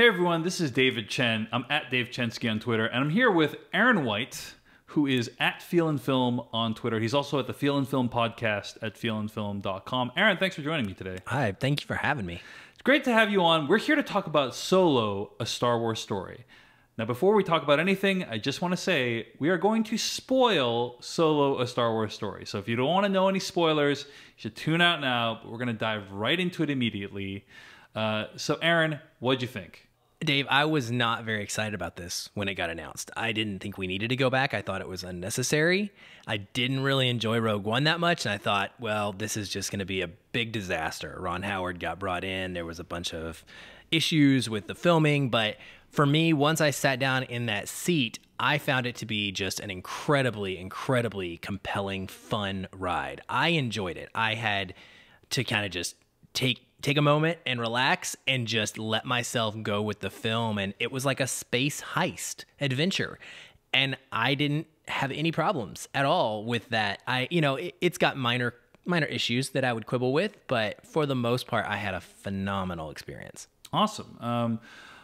Hey everyone, this is David Chen. I'm at Dave Chensky on Twitter, and I'm here with Aaron White, who is at Feelin Film on Twitter. He's also at the Feelin Film podcast at feelinfilm.com. Aaron, thanks for joining me today. Hi, thank you for having me. It's great to have you on. We're here to talk about Solo, a Star Wars story. Now, before we talk about anything, I just want to say we are going to spoil Solo, a Star Wars story. So if you don't want to know any spoilers, you should tune out now, but we're going to dive right into it immediately. So Aaron, what'd you think? Dave, I was not very excited about this when it got announced. I didn't think we needed to go back. I thought it was unnecessary. I didn't really enjoy Rogue One that much, and I thought, well, this is just going to be a big disaster. Ron Howard got brought in. There was a bunch of issues with the filming, but for me, once I sat down in that seat, I found it to be just an incredibly, incredibly compelling, fun ride. I enjoyed it. I had to kind of just take a moment and relax and just let myself go with the film. And it was like a space heist adventure. And I didn't have any problems at all with that. It's got minor issues that I would quibble with, but for the most part, I had a phenomenal experience. Awesome.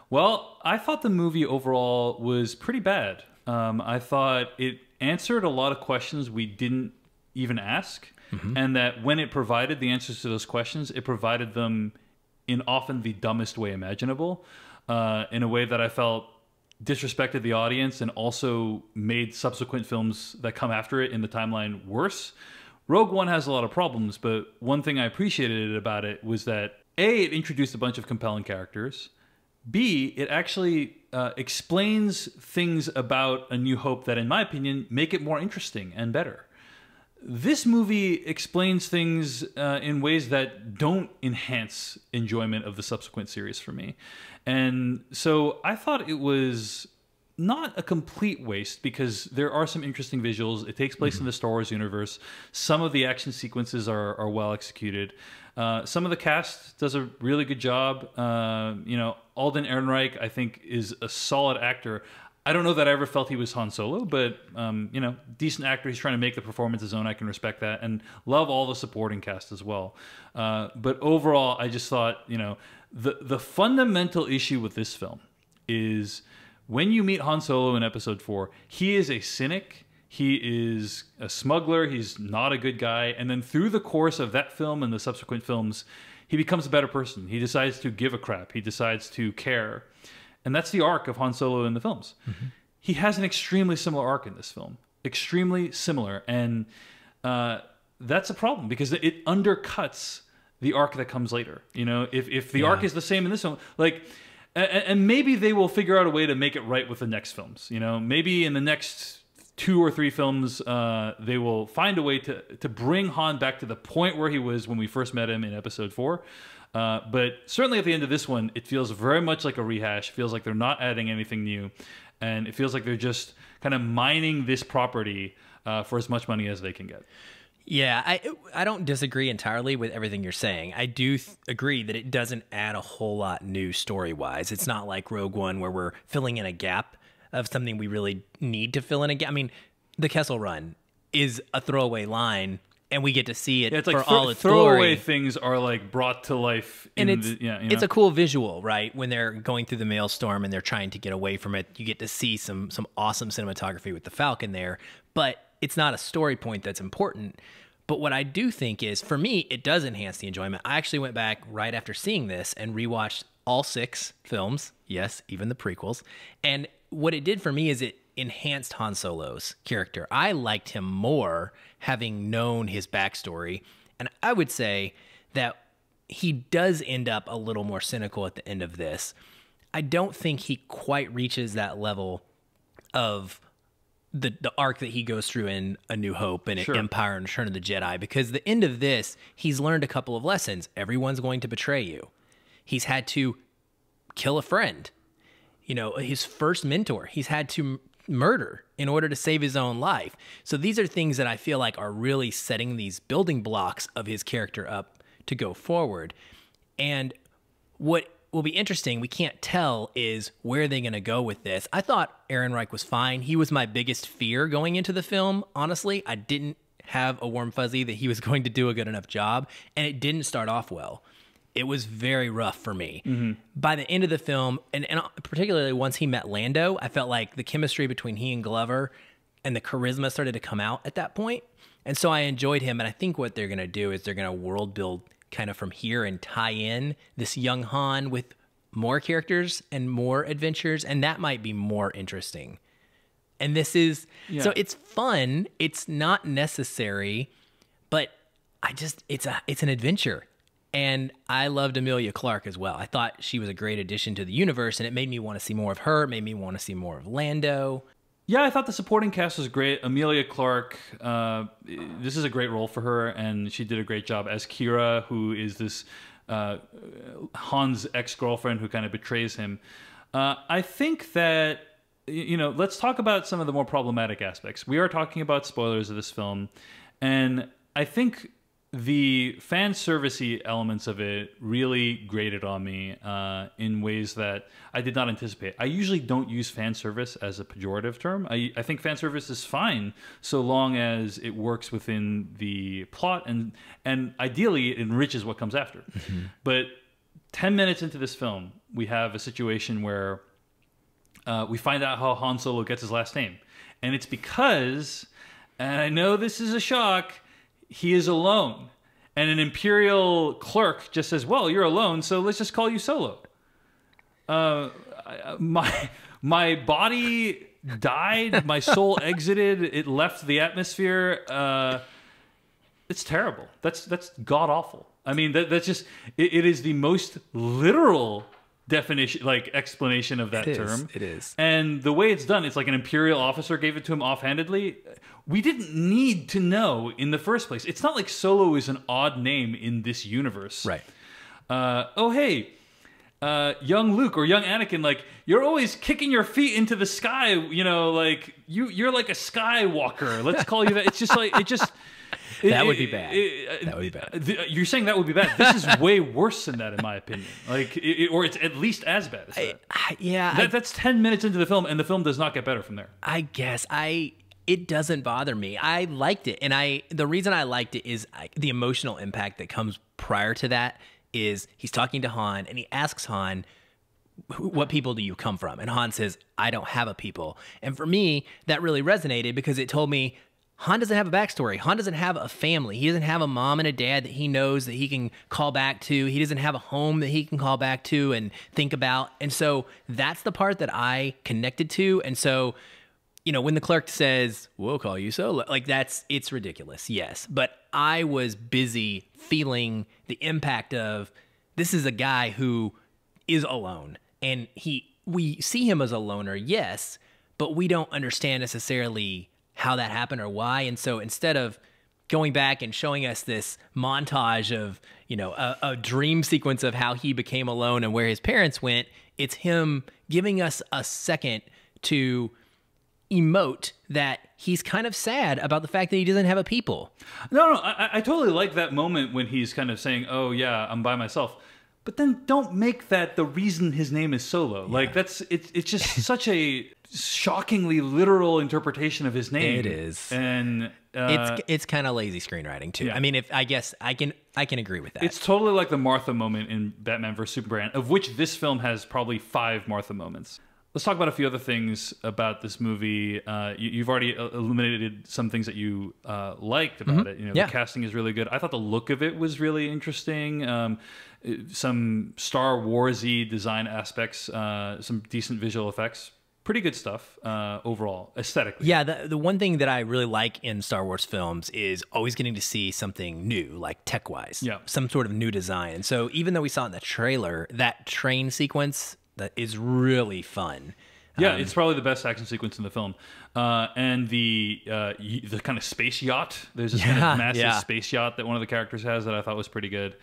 Well, I thought the movie overall was pretty bad. I thought it answered a lot of questions we didn't even ask. Mm-hmm. And that when it provided the answers to those questions, it provided them in often the dumbest way imaginable, in a way that I felt disrespected the audience and also made subsequent films that come after it in the timeline worse. Rogue One has a lot of problems, but one thing I appreciated about it was that A, it introduced a bunch of compelling characters. B, it actually explains things about A New Hope that, in my opinion, make it more interesting and better. This movie explains things in ways that don't enhance enjoyment of the subsequent series for me. And so I thought it was not a complete waste because there are some interesting visuals. It takes place in the Star Wars universe. Some of the action sequences are well executed. Some of the cast does a really good job. Alden Ehrenreich, I think, is a solid actor. I don't know that I ever felt he was Han Solo, but, decent actor. He's trying to make the performance his own. I can respect that and love all the supporting cast as well. But overall, I just thought, the fundamental issue with this film is when you meet Han Solo in Episode 4, he is a cynic. He is a smuggler. He's not a good guy. And then through the course of that film and the subsequent films, he becomes a better person. He decides to give a crap. He decides to care. And that's the arc of Han Solo in the films. Mm-hmm. He has an extremely similar arc in this film. Extremely similar. And that's a problem because it undercuts the arc that comes later. If the arc is the same in this film, and maybe they will figure out a way to make it right with the next films. Maybe in the next 2 or 3 films, they will find a way to bring Han back to the point where he was when we first met him in Episode 4. But certainly at the end of this one, it feels very much like a rehash. It feels like they're not adding anything new. And it feels like they're just kind of mining this property for as much money as they can get. Yeah, I don't disagree entirely with everything you're saying. I do agree that it doesn't add a whole lot new story-wise. It's not like Rogue One where we're filling in a gap of something we really need to fill in a gap. I mean, the Kessel Run is a throwaway line, and we get to see it for all its glory. Throwaway things are like brought to life. It's a cool visual, right? When they're going through the maelstrom and they're trying to get away from it, you get to see some awesome cinematography with the Falcon there. But it's not a story point that's important. But what I do think is, for me, it does enhance the enjoyment. I actually went back right after seeing this and rewatched all 6 films. Yes, even the prequels. And what it did for me is it enhanced Han Solo's character. I liked him more having known his backstory. And I would say that he does end up a little more cynical at the end of this. I don't think he quite reaches that level of the arc that he goes through in A New Hope and Empire and Return of the Jedi, because the end of this, he's learned a couple of lessons. Everyone's going to betray you. He's had to kill a friend. His first mentor, he's had to murder in order to save his own life. So these are things that I feel like are really setting these building blocks of his character up to go forward. And what will be interesting, we can't tell, is where they're going to go with this. I thought Ehrenreich was fine. He was my biggest fear going into the film, honestly. I didn't have a warm fuzzy that he was going to do a good enough job, and it didn't start off well. it was very rough for me. By the end of the film, and particularly once he met Lando, I felt like the chemistry between he and Glover and the charisma started to come out at that point. And so I enjoyed him. And I think what they're going to do is they're going to world build kind of from here and tie in this young Han with more characters and more adventures. And that might be more interesting. And this is, so it's fun. It's not necessary, but it's an adventure. And I loved Emilia Clarke as well. I thought she was a great addition to the universe, and it made me want to see more of her. It made me want to see more of Lando. Yeah, I thought the supporting cast was great. Emilia Clarke, this is a great role for her, and she did a great job as Kira, who is this Han's ex-girlfriend who kind of betrays him. I think that, let's talk about some of the more problematic aspects. We are talking about spoilers of this film, and I think the fan servicey elements of it really grated on me in ways that I did not anticipate. I usually don't use fan service as a pejorative term. I think fan service is fine so long as it works within the plot and ideally it enriches what comes after. But 10 minutes into this film, we have a situation where we find out how Han Solo gets his last name. And it's because, and I know this is a shock, he is alone. And an Imperial clerk just says, well, you're alone, so let's just call you Solo. My body died, my soul exited, it left the atmosphere. It's terrible. That's god-awful. I mean, that's just, it is the most literal definition, like explanation of that term. It is. And the way it's done, it's like an Imperial officer gave it to him offhandedly. We didn't need to know in the first place. It's not like Solo is an odd name in this universe. Right. Oh, hey, young Luke or young Anakin, like, you're always kicking your feet into the sky, like, you're like a Skywalker. Let's call you that. It's just like, that would be bad. That would be bad. You're saying that would be bad. This is way worse than that, in my opinion. Like, or it's at least as bad as that. That's 10 minutes into the film, and the film does not get better from there. I guess it doesn't bother me. I liked it, and the reason I liked it is the emotional impact that comes prior to that. Is he's talking to Han, and he asks Han, what people do you come from? And Han says, I don't have a people. And for me, that really resonated because it told me Han doesn't have a backstory. Han doesn't have a family. He doesn't have a mom and a dad that he knows that he can call back to. He doesn't have a home that he can call back to and think about. And so that's the part that I connected to. And so, when the clerk says, we'll call you Solo, like it's ridiculous. Yes. But I was busy feeling the impact of this is a guy who is alone. And we see him as a loner, yes, but we don't understand necessarily how that happened or why. And so instead of going back and showing us this montage of, a dream sequence of how he became alone and where his parents went, it's him giving us a second to emote that he's kind of sad about the fact that he doesn't have a people. No, I totally like that moment when he's kind of saying, oh yeah, I'm by myself. But then don't make that the reason his name is Solo. Yeah. Like it's just such a shockingly literal interpretation of his name. It is. And it's kind of lazy screenwriting too. Yeah. I mean, I guess I can agree with that. It's totally like the Martha moment in Batman vs Superman, of which this film has probably 5 Martha moments. Let's talk about a few other things about this movie. You've already illuminated some things that you liked about it. The casting is really good. I thought the look of it was really interesting. Some Star Wars-y design aspects, some decent visual effects. Pretty good stuff overall, aesthetically. Yeah, the one thing that I really like in Star Wars films is always getting to see something new, like tech-wise. Yeah. Some sort of new design. And so even though we saw it in the trailer, that train sequence that is really fun. Yeah, it's probably the best action sequence in the film. And the kind of space yacht. There's this kind of massive space yacht that one of the characters has that I thought was pretty good.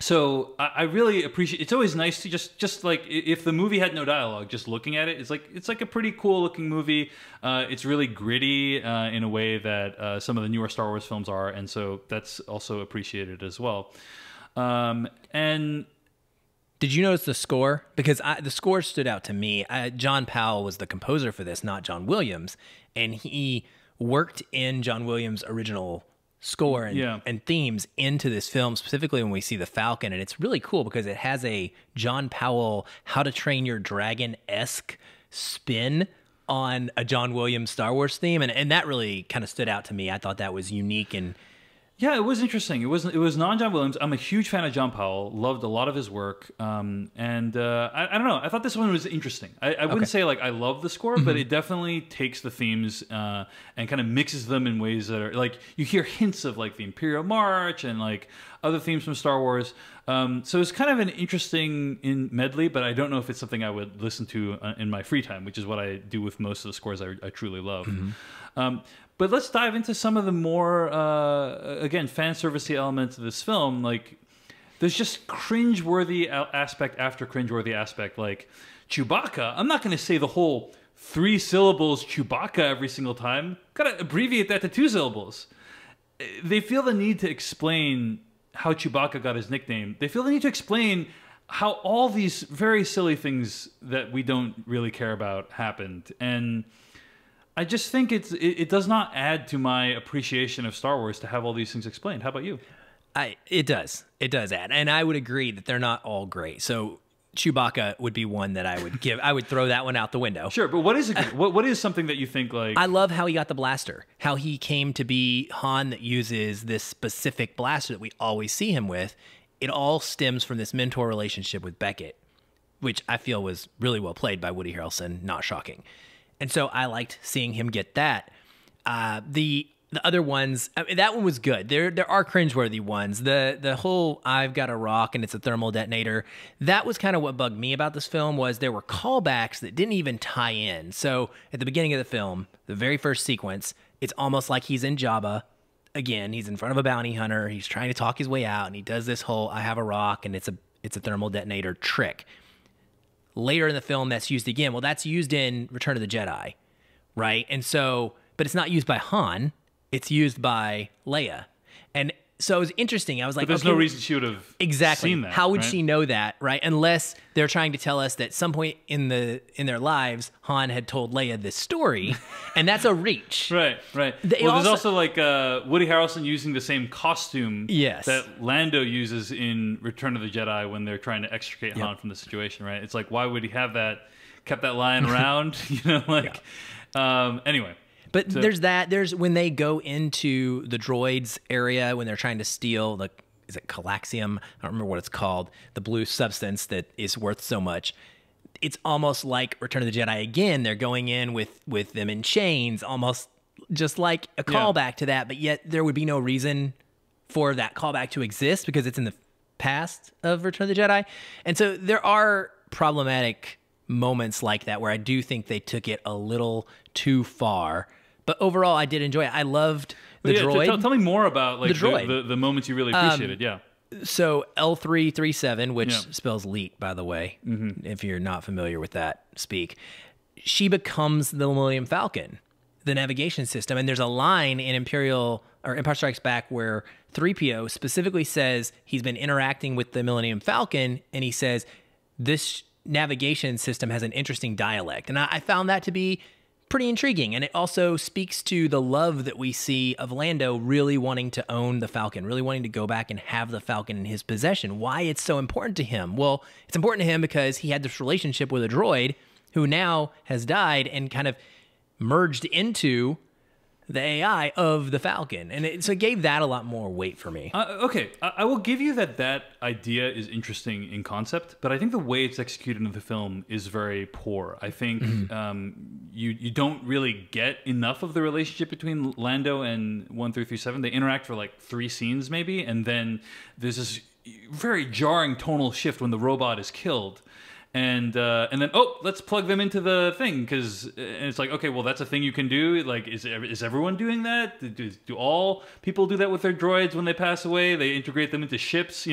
So I really appreciate. It's always nice to just like if the movie had no dialogue, just looking at it, it's like a pretty cool looking movie. It's really gritty in a way that some of the newer Star Wars films are, and so that's also appreciated as well. And did you notice the score? Because the score stood out to me. John Powell was the composer for this, not John Williams, and he worked in John Williams' original score and, Yeah. and themes into this film, specifically when we see the Falcon. And it's really cool because it has a John Powell How to Train Your Dragon-esque spin on a John Williams Star Wars theme. And that really kind of stood out to me. I thought that was unique. And yeah, it was interesting. It was non-John Williams. I'm a huge fan of John Powell. Loved a lot of his work. I don't know. I thought this one was interesting. I wouldn't say like I love the score, but it definitely takes the themes and kind of mixes them in ways that are like you hear hints of like the Imperial March and like other themes from Star Wars. So it's kind of an interesting medley, but I don't know if it's something I would listen to in my free time, which is what I do with most of the scores I truly love. But let's dive into some of the more, again, fan servicey elements of this film. Like, there's just cringe-worthy aspect after cringe-worthy aspect. Like, Chewbacca, I'm not going to say the whole 3 syllables Chewbacca every single time. Got to abbreviate that to 2 syllables. They feel the need to explain how Chewbacca got his nickname. They feel the need to explain how all these very silly things that we don't really care about happened. And I just think it does not add to my appreciation of Star Wars to have all these things explained. How about you? It does add, and I would agree that they're not all great. So Chewbacca would be one that I would give. I would throw that one out the window. Sure, but what is what is something that you think like? I love how he got the blaster. How he came to be Han that uses this specific blaster that we always see him with. It all stems from this mentor relationship with Beckett, which I feel was really well played by Woody Harrelson. Not shocking. And so I liked seeing him get that. The other ones, I mean, that one was good. There are cringeworthy ones. The whole I've got a rock and it's a thermal detonator. That was kind of what bugged me about this film was there were callbacks that didn't even tie in. So at the beginning of the film, the very first sequence, it's almost like he's in Jabba. Again, he's in front of a bounty hunter. He's trying to talk his way out, and he does this whole I have a rock and it's a thermal detonator trick. Later in the film, that's used again. Well, that's used in Return of the Jedi, right? And so, but it's not used by Han. It's used by Leia. And so it was interesting. I was like, but there's no reason she would have seen that. How would she know that, right? Unless they're trying to tell us that at some point in their lives, Han had told Leia this story, and that's a reach. Right. There's also like Woody Harrelson using the same costume that Lando uses in Return of the Jedi when they're trying to extricate Han from the situation, right? It's like, why would he have that, kept that lying around? Anyway. But there's when they go into the droids area when they're trying to steal is it Calaxium? I don't remember what it's called. The blue substance that is worth so much. It's almost like Return of the Jedi again. They're going in with them in chains, almost just like a callback to that. But yet there would be no reason for that callback to exist because it's in the past of Return of the Jedi. And so there are problematic moments like that where I do think they took it a little too far. But overall, I did enjoy it. I loved the droid. Tell me more about like the moments you really appreciated. So L337, which spells leet, by the way, if you're not familiar with that speak, she becomes the Millennium Falcon, the navigation system. And there's a line in Empire Strikes Back where 3PO specifically says he's been interacting with the Millennium Falcon, and he says this navigation system has an interesting dialect. And I found that to be pretty intriguing. And it also speaks to the love that we see of Lando really wanting to own the Falcon, really wanting to go back and have the Falcon in his possession. Why it's so important to him? Well, it's important to him because he had this relationship with a droid who now has died and kind of merged into the AI of the Falcon. And so it gave that a lot more weight for me. Okay, I will give you that idea is interesting in concept, but I think the way it's executed in the film is very poor. I think you don't really get enough of the relationship between Lando and 1337. They interact for like 3 scenes maybe, and then there's this very jarring tonal shift when the robot is killed. And then let's plug them into the thing and it's like, okay, well, that's a thing you can do. Like, is everyone doing that? Do all people do that with their droids when they pass away? They integrate them into ships.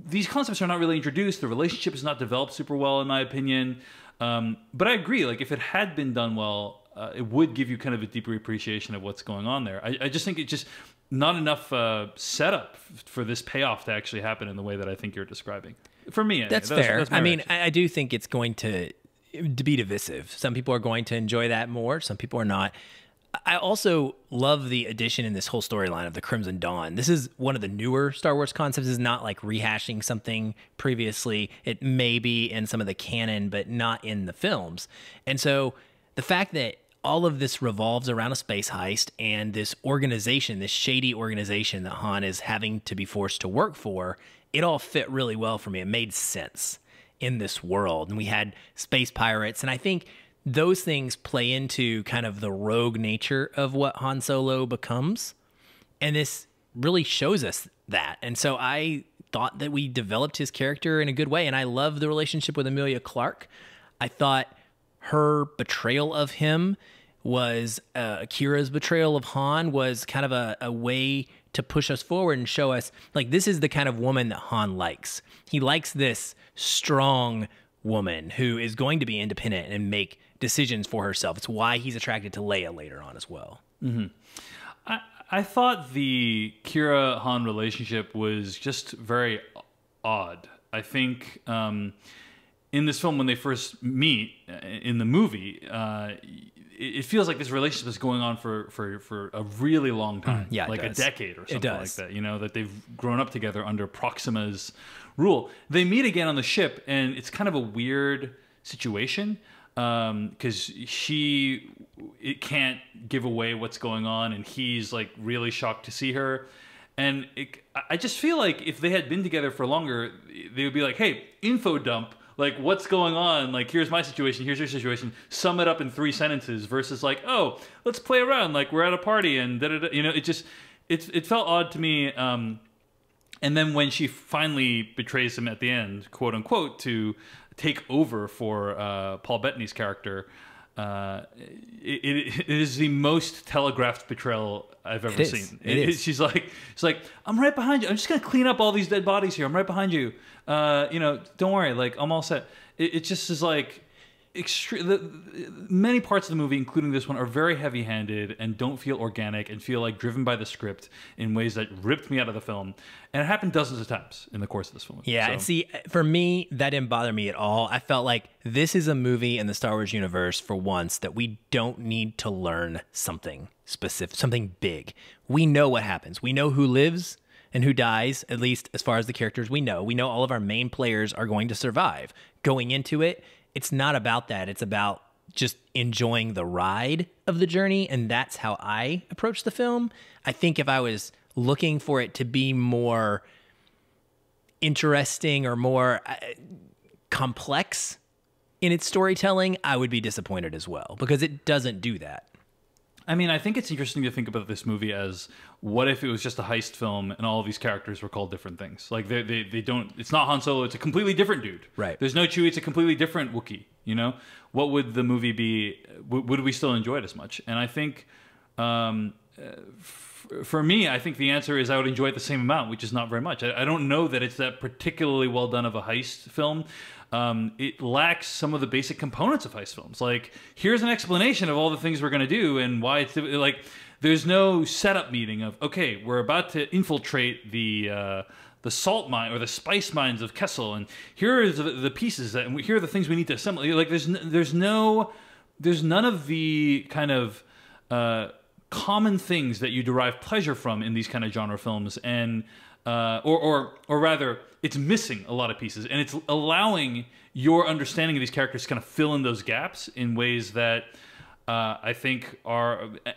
These concepts are not really introduced. The relationship is not developed super well, in my opinion. But I agree. Like, if it had been done well, it would give you kind of a deeper appreciation of what's going on there. I just think it just not enough setup for this payoff to actually happen in the way that I think you're describing. For me, anyway. That's fair. I mean, I do think it's going to be divisive. Some people are going to enjoy that more. Some people are not. I also love the addition in this whole storyline of the Crimson Dawn. This is one of the newer Star Wars concepts. It's not like rehashing something previously. It may be in some of the canon, but not in the films. And so the fact that all of this revolves around a space heist and this organization, this shady organization that Han is having to be forced to work for, it all fit really well for me. It made sense in this world. And we had space pirates, and I think those things play into kind of the rogue nature of what Han Solo becomes. And this really shows us that. And so I thought that we developed his character in a good way. And I love the relationship with Emilia Clarke. I thought her betrayal of him was, Kira's betrayal of Han was kind of a way to push us forward and show us, like, this is the kind of woman that Han likes. He likes this strong woman who is going to be independent and make decisions for herself. It's why he's attracted to Leia later on as well. Mm-hmm. I thought the Kira Han relationship was just very odd. I think in this film, when they first meet in the movie, it feels like this relationship is going on for a really long time, like a decade or something like that. You know, that they've grown up together under Proxima's rule. They meet again on the ship, and it's kind of a weird situation because it can't give away what's going on, and he's like really shocked to see her. And I just feel like if they had been together for longer, they would be like, "Hey, info dump. Like, what's going on? Like, here's my situation. Here's your situation. Sum it up in 3 sentences." Versus like, "Oh, let's play around. Like, we're at a party and da da da." You know, it felt odd to me. And then when she finally betrays him at the end, quote unquote, to take over for Paul Bettany's character, it is the most telegraphed betrayal I've ever seen. She's like, "I'm right behind you. I'm just gonna clean up all these dead bodies here. I'm right behind you. You know, don't worry. Like, I'm all set." It just is like many parts of the movie, including this one, are very heavy-handed and don't feel organic and feel like driven by the script in ways that ripped me out of the film. And it happened dozens of times in the course of this film. Yeah, and see, for me, that didn't bother me at all. I felt like this is a movie in the Star Wars universe, for once, that we don't need to learn something specific, something big. We know what happens. We know who lives and who dies, at least as far as the characters we know. We know all of our main players are going to survive. Going into it, it's not about that. It's about just enjoying the ride of the journey, and that's how I approach the film. I think if I was looking for it to be more interesting or more complex in its storytelling, I would be disappointed as well, because it doesn't do that. I mean, I think it's interesting to think about this movie as, what if it was just a heist film and all of these characters were called different things? Like, they don't, it's not Han Solo, it's a completely different dude. Right. There's no Chewie, it's a completely different Wookiee, you know? What would the movie be? Would we still enjoy it as much? And I think, for me, I think the answer is I would enjoy it the same amount, which is not very much. I don't know that it's that particularly well done of a heist film. It lacks some of the basic components of heist films. Like, here's an explanation of all the things we're going to do and why it's like, there's no setup meeting of, okay, we're about to infiltrate the salt mine or the spice mines of Kessel, and here are the pieces and here are the things we need to assemble. Like, there's none of the kind of common things that you derive pleasure from in these kind of genre films, and or rather, it's missing a lot of pieces, and it's allowing your understanding of these characters to kind of fill in those gaps in ways that I think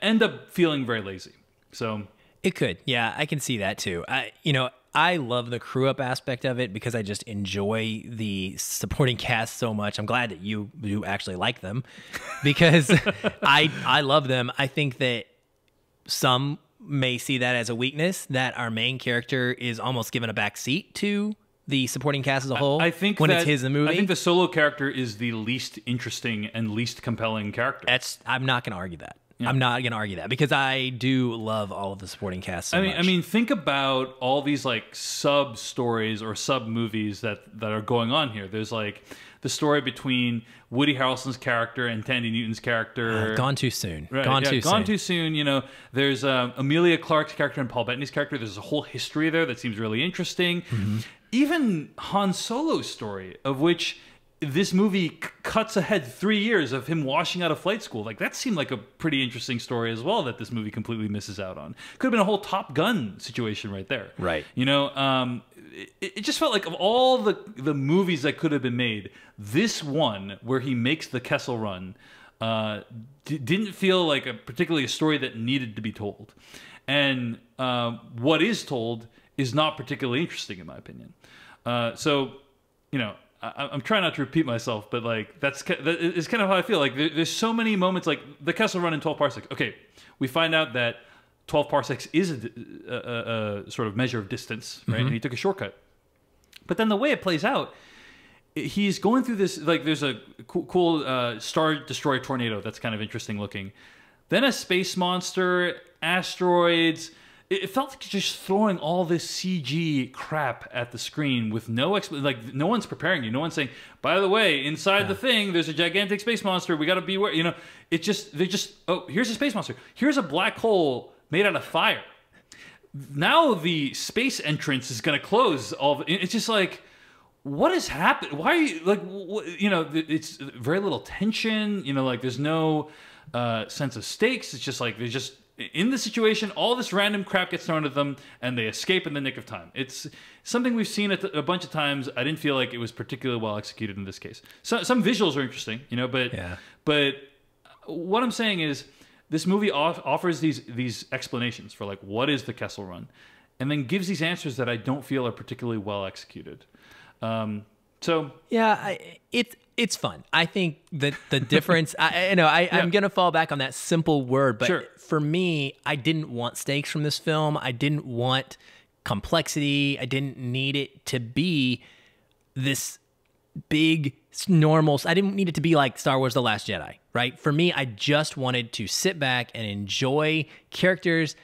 end up feeling very lazy. So it could, yeah, I can see that too. I love the crew up aspect of it because I just enjoy the supporting cast so much. I'm glad that you actually like them, because I love them. I think that some may see that as a weakness, that our main character is almost given a back seat to the supporting cast as a whole. I think when it's his movie. I think the Solo character is the least interesting and least compelling character. I'm not going to argue that. Yeah. I'm not going to argue that, because I do love all of the supporting cast so much. I mean, think about all these like sub stories or sub movies that are going on here. There's like the story between Woody Harrelson's character and Tandy Newton's character. Gone too soon. Right, gone too soon. You know, there's Emilia Clarke's character and Paul Bettany's character. There's a whole history there that seems really interesting. Mm-hmm. Even Han Solo's story, of which this movie cuts ahead 3 years of him washing out of flight school. Like, that seemed like a pretty interesting story as well that this movie completely misses out on. Could have been a whole Top Gun situation right there. Right. You know, it just felt like of all the movies that could have been made, this one where he makes the Kessel Run didn't feel like particularly a story that needed to be told. And what is told is not particularly interesting, in my opinion. So, you know, I'm trying not to repeat myself, but like it's kind of how I feel. Like there's so many moments, like the Kessel Run in 12 parsecs. Okay, we find out that 12 parsecs is a sort of measure of distance, right? And he took a shortcut. But then the way it plays out, he's going through this, like there's a cool Star Destroyer tornado that's kind of interesting looking. Then a space monster, asteroids. It felt like just throwing all this CG crap at the screen with no like no one's preparing you. No one's saying, by the way, inside the thing, there's a gigantic space monster. We got to be aware. You know, they just oh, here's a space monster. Here's a black hole made out of fire. Now the space entrance is going to close. It's just like, what has happened? Why are you like? You know, it's very little tension. You know, like there's no sense of stakes. It's just like they're just in the situation, all this random crap gets thrown at them, and they escape in the nick of time. It's something we've seen a bunch of times. I didn't feel like it was particularly well executed in this case. So, some visuals are interesting, you know, but what I'm saying is this movie offers these explanations for like what is the Kessel Run, and then gives these answers that I don't feel are particularly well executed. So yeah, it's fun. I think that the difference, I'm going to fall back on that simple word, but for me, I didn't want stakes from this film. I didn't want complexity. I didn't need it to be this big, normal. I didn't need it to be like Star Wars The Last Jedi, right? For me, I just wanted to sit back and enjoy characters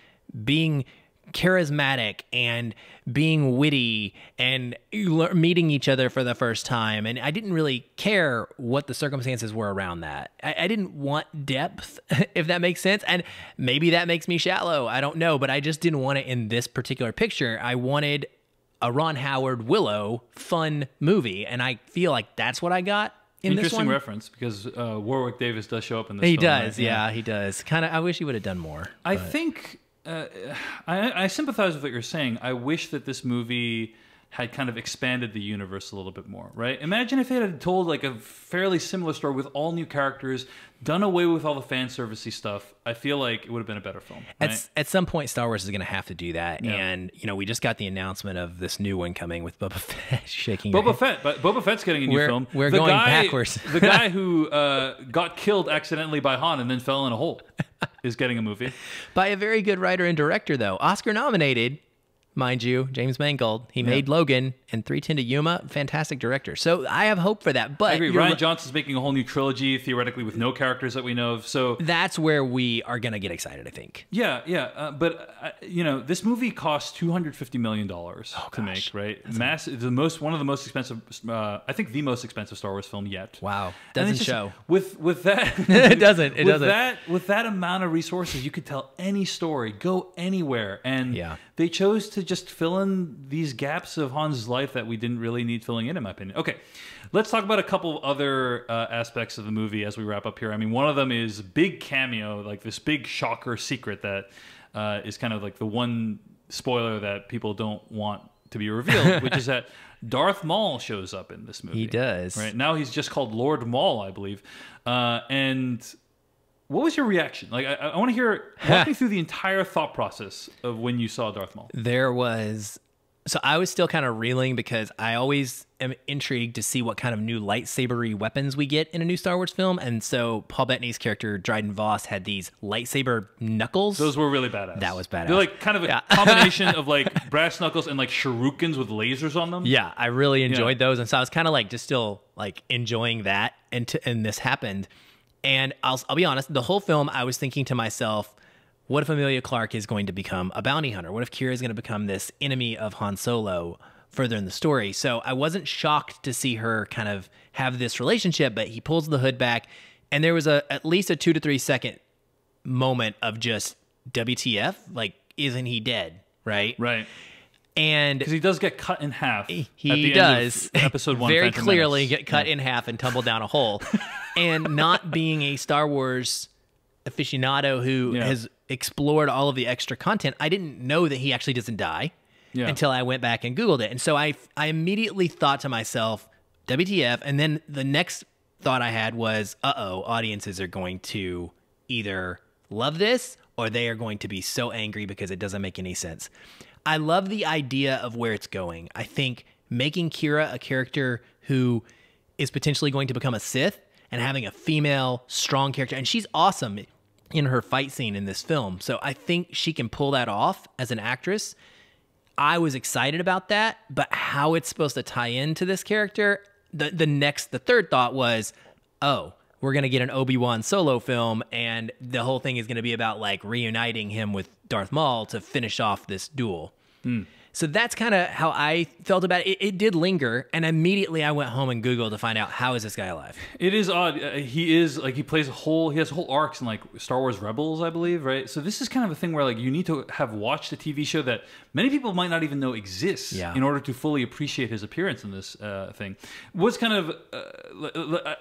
being charismatic and being witty and meeting each other for the first time. And I didn't really care what the circumstances were around that. I didn't want depth, if that makes sense. And maybe that makes me shallow. I don't know. But I just didn't want it in this particular picture. I wanted a Ron Howard Willow fun movie. And I feel like that's what I got in this one. Interesting reference, because Warwick Davis does show up in this film. He does, right? Yeah, he does. Kind of. I wish he would have done more. I think... I sympathize with what you're saying. I wish that this movie had kind of expanded the universe a little bit more, right? Imagine if it had told like a fairly similar story with all new characters, done away with all the fan servicey stuff. I feel like it would have been a better film. Right? At some point, Star Wars is going to have to do that. Yeah. And, you know, we just got the announcement of this new one coming with Boba Fett shaking Boba Fett's getting a new film. We're going backwards. The guy who got killed accidentally by Han and then fell in a hole is getting a movie. By a very good writer and director, though. Oscar nominated, mind you, James Mangold. He made Logan and 3:10 to Yuma. Fantastic director. So I have hope for that. But I agree. Rian Johnson's making a whole new trilogy, theoretically, with no characters that we know of. So that's where we are going to get excited, I think. Yeah. But you know, this movie cost $250 million to make, right? Massive, one of the most expensive, I think the most expensive Star Wars film yet. Wow, doesn't show. With that, it doesn't. It doesn't. With that amount of resources, you could tell any story, go anywhere, and they chose to just fill in these gaps of Han's life that we didn't really need filling in my opinion. Okay, let's talk about a couple of other aspects of the movie as we wrap up here. I mean, one of them is big cameo, like this big shocker secret that is kind of like the one spoiler that people don't want to be revealed, which is that Darth Maul shows up in this movie. He does. Right now, he's just called Lord Maul, I believe. And what was your reaction? Like, I want to hear. Walk me through the entire thought process of when you saw Darth Maul. So I was still kind of reeling because I always am intrigued to see what kind of new lightsabery weapons we get in a new Star Wars film. And so Paul Bettany's character, Dryden Voss, had these lightsaber knuckles. Those were really badass. That was badass. They're like kind of a combination of like brass knuckles and like shurikens with lasers on them. Yeah, I really enjoyed those. And so I was kind of like just still like enjoying that. And this happened. And I'll be honest, the whole film I was thinking to myself, what if Emilia Clarke is going to become a bounty hunter? What if Kira is going to become this enemy of Han Solo further in the story? So I wasn't shocked to see her kind of have this relationship, but he pulls the hood back, and there was at least a 2 to 3 second moment of just WTF? Like, isn't he dead? Right? Right. And because he does get cut in half. He does. Episode 1, very Phantom clearly Menace. get cut in half and tumble down a hole. And not being a Star Wars aficionado who has explored all of the extra content, I didn't know that he actually doesn't die until I went back and Googled it. And so I immediately thought to myself, WTF? And then the next thought I had was, audiences are going to either love this or they are going to be so angry because it doesn't make any sense. I love the idea of where it's going. I think making Kira a character who is potentially going to become a Sith and having a female strong character, and she's awesome in her fight scene in this film. So I think she can pull that off as an actress. I was excited about that, but how it's supposed to tie into this character, the third thought was, we're going to get an Obi-Wan Solo film, and the whole thing is going to be about like reuniting him with Darth Maul to finish off this duel. So that's kind of how I felt about it. It did linger, and immediately I went home and Googled to find out, how is this guy alive? It is odd. He has whole arcs in like Star Wars Rebels, I believe, right? So this is kind of a thing where like you need to have watched a TV show that many people might not even know exists in order to fully appreciate his appearance in this thing. What's kind of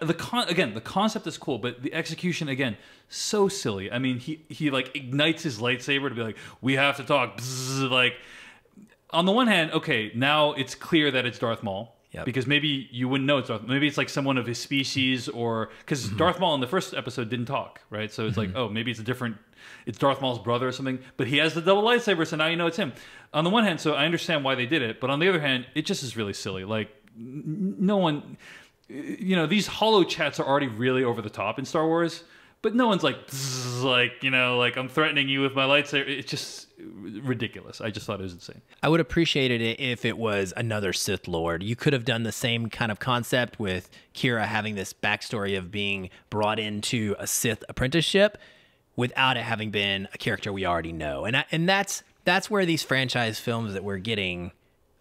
the concept is cool, but the execution, again, so silly. I mean, he like ignites his lightsaber to be like, we have to talk, bzzz, like. On the one hand, okay, now it's clear that it's Darth Maul. Because maybe you wouldn't know it's Darth Maul. Maybe it's like someone of his species, or because Darth Maul in the first episode didn't talk, right? So it's like, maybe it's Darth Maul's brother or something, but he has the double lightsaber, so now you know it's him. On the one hand, so I understand why they did it, but on the other hand, it just is really silly. Like, no one, these holo chats are already really over the top in Star Wars, but no one's like, like I'm threatening you with my lightsaber. It's just ridiculous. I just thought it was insane. I would appreciate it if it was another Sith Lord. You could have done the same kind of concept with Kira having this backstory of being brought into a Sith apprenticeship without it having been a character we already know. And that's where these franchise films that we're getting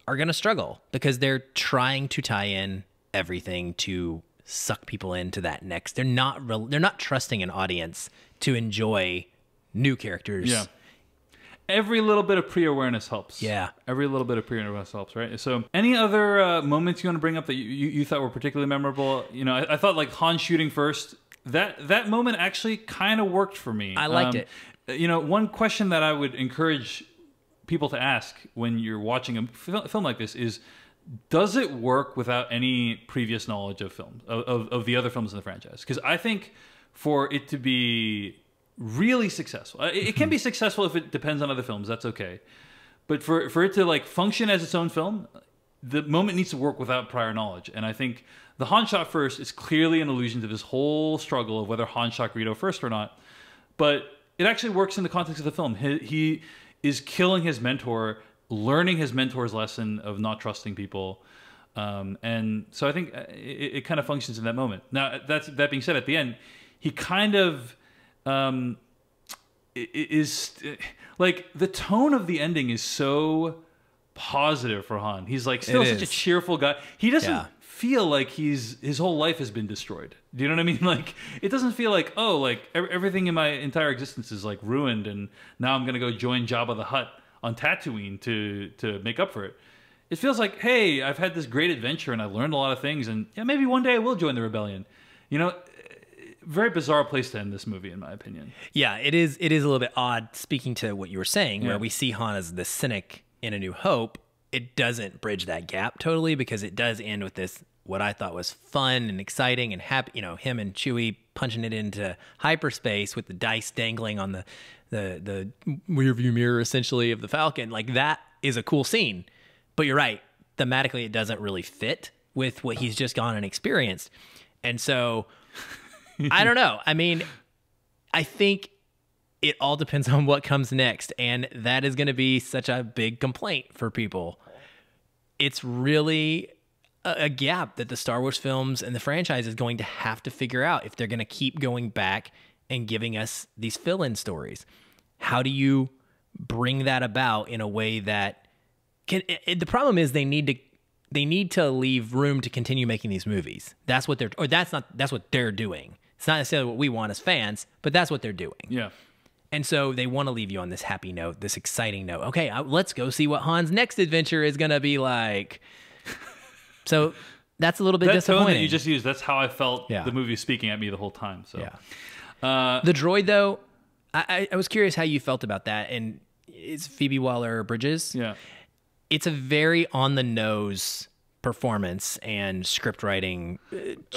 are going to struggle, because they're trying to tie in everything to suck people into that next. They're not trusting an audience to enjoy new characters. Yeah. Every little bit of pre-awareness helps. Yeah. Every little bit of pre-awareness helps, right? So any other moments you want to bring up that you thought were particularly memorable? I thought like Han shooting first, that moment actually kind of worked for me. I liked it. One question that I would encourage people to ask when you're watching a film like this is, does it work without any previous knowledge of films, of the other films in the franchise? Because I think for it to be really successful, it can be successful if it depends on other films, that's okay. But for it to like function as its own film, the moment needs to work without prior knowledge. And I think the Han shot first is clearly an allusion to this whole struggle of whether Han shot Greedo first or not. But it actually works in the context of the film. He is killing his mentor, learning his mentor's lesson of not trusting people. And so I think it kind of functions in that moment. Now, that being said, at the end, he kind of is like, the tone of the ending is so positive for Han. He's like still such a cheerful guy. He doesn't feel like his whole life has been destroyed. Do you know what I mean? Like, it doesn't feel like, everything in my entire existence is like ruined, and now I'm gonna go join Jabba the Hutt on Tatooine to make up for it. It feels like, hey, I've had this great adventure and I've learned a lot of things, and maybe one day I will join the rebellion. Very bizarre place to end this movie, in my opinion. Yeah, it is a little bit odd, speaking to what you were saying, where we see Han as the cynic in A New Hope. It doesn't bridge that gap totally, because it does end with this, what I thought was fun and exciting and happy, him and Chewie punching it into hyperspace with the dice dangling on the rear view mirror, essentially, of the Falcon. Like, that is a cool scene. But you're right, thematically it doesn't really fit with what he's just gone and experienced. And so I don't know. I mean, I think it all depends on what comes next, and that is going to be such a big complaint for people. It's really a gap that the Star Wars films and the franchise is going to have to figure out if they're going to keep going back and giving us these fill-in stories. How do you bring that about in a way that can? The problem is they need to leave room to continue making these movies. That's what that's what they're doing. It's not necessarily what we want as fans, but that's what they're doing. Yeah. And so they want to leave you on this happy note, this exciting note. Okay, let's go see what Han's next adventure is going to be like. So that's a little bit disappointing. Tone that you just used, that's how I felt the movie speaking at me the whole time. So, the droid, though, I was curious how you felt about that. And it's Phoebe Waller-Bridges. Yeah. It's a very on-the-nose performance and script writing.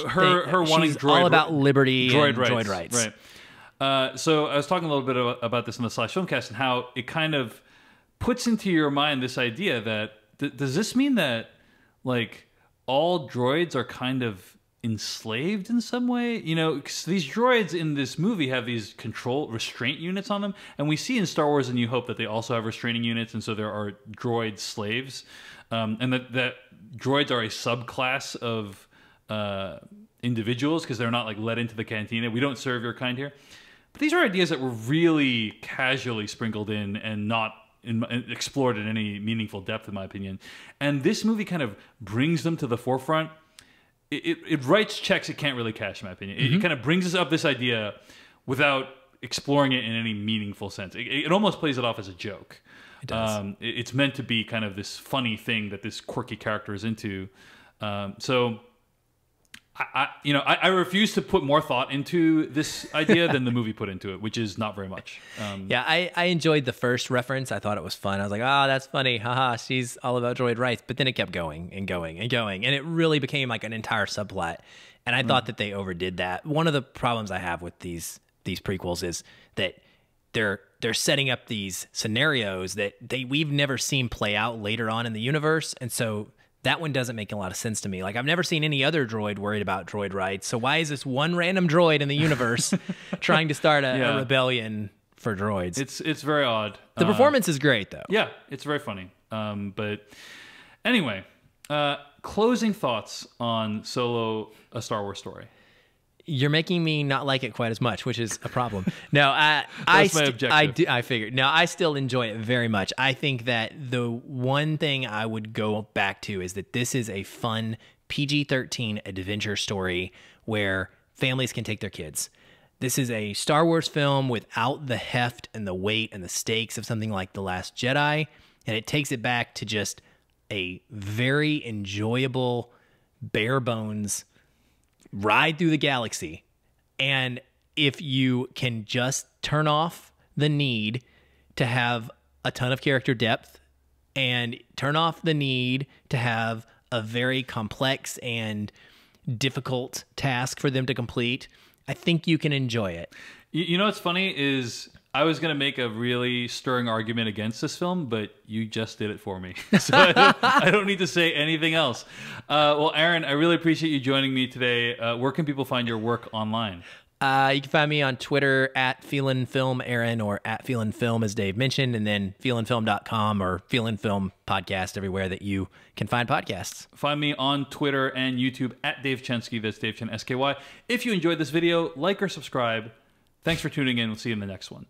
Her wanting she's all about liberty and droid rights. Right. So I was talking a little bit about this in the Slash Filmcast and how it kind of puts into your mind this idea that does this mean that like all droids are kind of enslaved in some way? You know, 'cause these droids in this movie have these restraint units on them, and we see in Star Wars: A New Hope that they also have restraining units, and so there are droid slaves, and that droids are a subclass of individuals because they're not like let into the cantina. We don't serve your kind here. But these are ideas that were really casually sprinkled in and not explored in any meaningful depth, in my opinion. And this movie kind of brings them to the forefront. It writes checks it can't really cash, in my opinion. It kind of brings us up this idea without exploring it in any meaningful sense. It almost plays it off as a joke. It does. It's meant to be kind of this funny thing that this quirky character is into. So I refuse to put more thought into this idea than the movie put into it, which is not very much. I enjoyed the first reference. I thought it was fun. I was like, that's funny. Haha, she's all about droid rights. But then it kept going and going and going. And it really became like an entire subplot. And I thought that they overdid that. One of the problems I have with these prequels is that they're setting up these scenarios that we've never seen play out later on in the universe. And so that one doesn't make a lot of sense to me. Like, I've never seen any other droid worried about droid rights. So why is this one random droid in the universe trying to start a rebellion for droids? It's very odd. The performance is great, though. Yeah, it's very funny. But anyway, closing thoughts on Solo: A Star Wars Story. You're making me not like it quite as much, which is a problem. No, That's my objective. I figured. No, I still enjoy it very much. I think that the one thing I would go back to is that this is a fun PG-13 adventure story where families can take their kids. This is a Star Wars film without the heft and the weight and the stakes of something like The Last Jedi, and it takes it back to just a very enjoyable, bare bones ride through the galaxy. And if you can just turn off the need to have a ton of character depth and turn off the need to have a very complex and difficult task for them to complete, I think you can enjoy it. You know what's funny is I was going to make a really stirring argument against this film, but you just did it for me. So I don't need to say anything else. Well, Aaron, I really appreciate you joining me today. Where can people find your work online? You can find me on Twitter at FeelinFilm Aaron, or at FeelinFilm, as Dave mentioned, and then feelinfilm.com or Feelinfilm podcast everywhere that you can find podcasts. Find me on Twitter and YouTube at Dave Chensky. That's Dave Chen, SKY. If you enjoyed this video, like or subscribe. Thanks for tuning in. We'll see you in the next one.